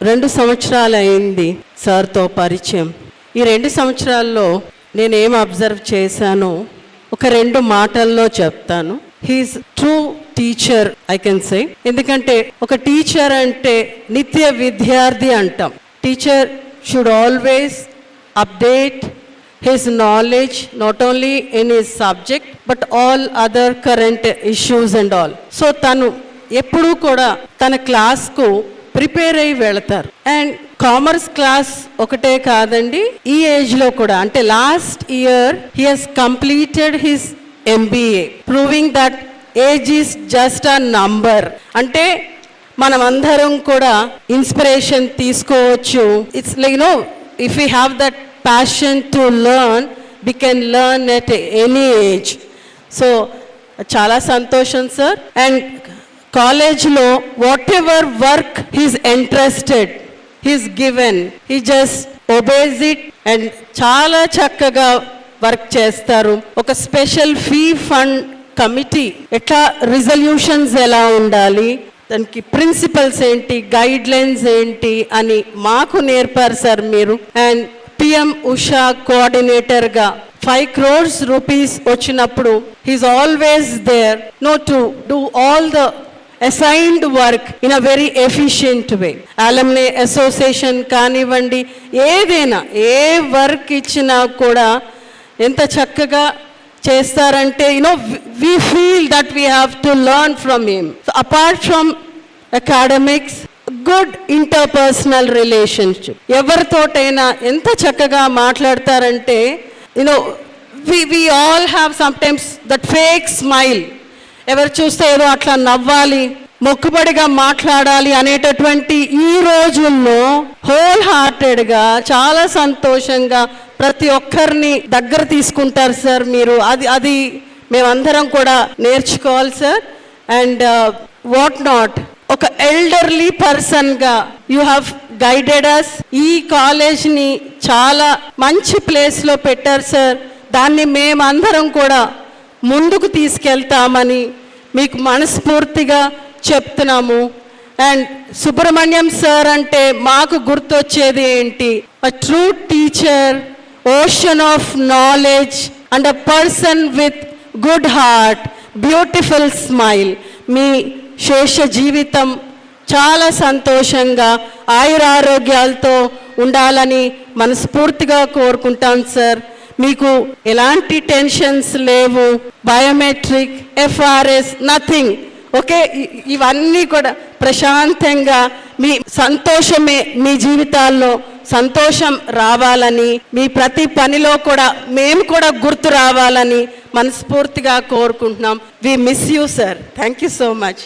2 సంవత్సరాలు అయింది సార్తో పరిచయం. ఈ 2 సంవత్సరాల్లో నేనేం అబ్జర్వ్ చేశానో ఒక 2 మాటల్లో చెప్తాను. He's true teacher I can say. ఎందుకంటే ఒక టీచర్ అంటే నిత్య విద్యార్థి అంటాం. Teacher should always update his knowledge not only in his subject but all other current issues and all. So tanu eppudu kuda tana class ku prepare ayi veltaru. And commerce class okate kadandi, ee age lo kuda ante last year he has completed his MBA, proving that age is just a number. Ante మనం అందరం కూడా inspiration తీసుకోవచ్చు. It's like if we have that passion to learn, we can learn at any age. So చాలా సంతోషం sir. And కాలేజ్లో what ever work he's interested he's given, he just obese it and చాలా చక్కగా work చేస్తారు. ఒక special fee fund committee, ఎట్లా resolutions ఎలా ఉండాలి, దానికి ప్రిన్సిపల్స్ ఏంటి, గైడ్ లైన్స్ ఏంటి అని మాకు నేర్పారు సార్ మీరు. అండ్ పిఎం ఉషా కోఆర్డినేటర్గా 5 crores rupees వచ్చినప్పుడు he's always there to do all the assigned work in a very efficient way. Alumni association కానివ్వండి, ఏదైనా ఏ వర్క్ ఇచ్చినా కూడా ఎంత చక్కగా చేస్తారంటే we feel that we have to learn from him. So apart from academics, good interpersonal relationship. ఎవరితోటైనా ఎంత చక్కగా మాట్లాడతారంటే we all have sometimes that fake smile. ఎవరు చూస్తే ఏదో అట్లా నవ్వాలి, మొక్కుబడిగా మాట్లాడాలి అనేటటువంటి ఈ రోజుల్లో హోల్ హార్టెడ్గా చాలా సంతోషంగా ప్రతి ఒక్కరిని దగ్గర తీసుకుంటారు సార్ మీరు. అది మేమందరం కూడా నేర్చుకోవాలి సార్. అండ్ వాట్ నాట్, ఒక ఎల్డర్లీ పర్సన్గా యూ హ్యావ్ గైడెడ్ అస్. ఈ కాలేజ్ని చాలా మంచి ప్లేస్లో పెట్టారు సార్. దాన్ని మేమందరం కూడా ముందుకు తీసుకెళ్తామని మీకు మనస్ఫూర్తిగా చెప్తున్నాము. అండ్ సుబ్రహ్మణ్యం సార్ అంటే మాకు గుర్తొచ్చేది ఏంటి, a true teacher, ocean of knowledge and a person with good heart, beautiful smile. మీ శేష జీవితం చాలా సంతోషంగా ఆయురారోగ్యాలతో ఉండాలని మనస్ఫూర్తిగా కోరుకుంటాను సార్. మీకు ఎలాంటి టెన్షన్స్ లేవు, బయోమెట్రిక్, FRS, నథింగ్. ఓకే, ఇవన్నీ కూడా ప్రశాంతంగా మీ సంతోషమే మీ జీవితాల్లో సంతోషం రావాలని, మీ ప్రతి పనిలో కూడా మేము కూడా గుర్తు రావాలని మనస్ఫూర్తిగా కోరుకుంటున్నాం. We miss you sir. Thank you so much.